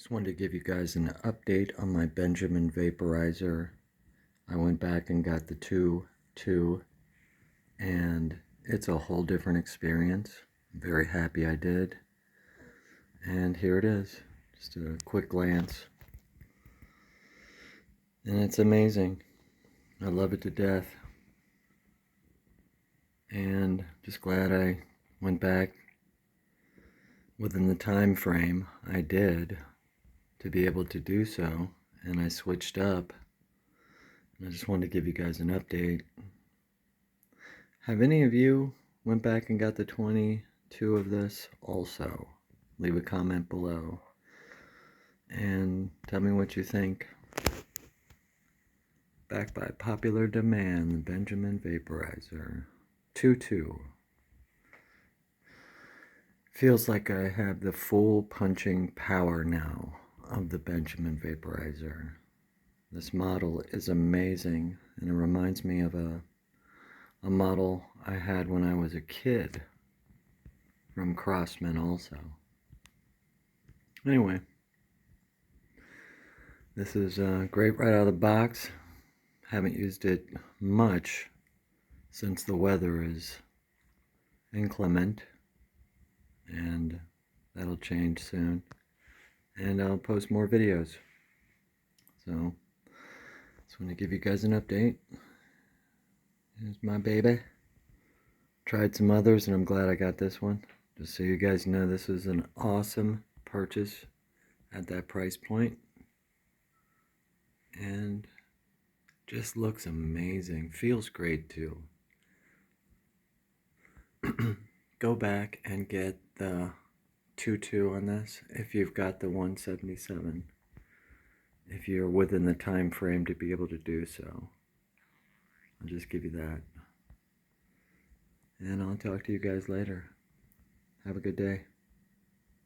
Just wanted to give you guys an update on my Benjamin Vaporizer. I went back and got the 2.2 and it's a whole different experience. I'm very happy I did. And here it is, just a quick glance. And it's amazing. I love it to death. And just glad I went back within the time frame I did to be able to do so, and I switched up. And I just wanted to give you guys an update. Have any of you went back and got the 22 of this also? Leave a comment below and tell me what you think. Back by popular demand, the Benjamin Vaporizer 2.2. Feels like I have the full punching power now of the Benjamin Vaporizer. This model is amazing, and it reminds me of a model I had when I was a kid from Crossman also. Anyway, this is great right out of the box. Haven't used it much since the weather is inclement, and that'll change soon. And I'll post more videos. So, just want to give you guys an update. Here's my baby. Tried some others and I'm glad I got this one. Just so you guys know, this is an awesome purchase at that price point. And just looks amazing. Feels great too. Go back and get the 2.2 on this if you've got the 177. If you're within the time frame to be able to do so. I'll just give you that. And I'll talk to you guys later. Have a good day.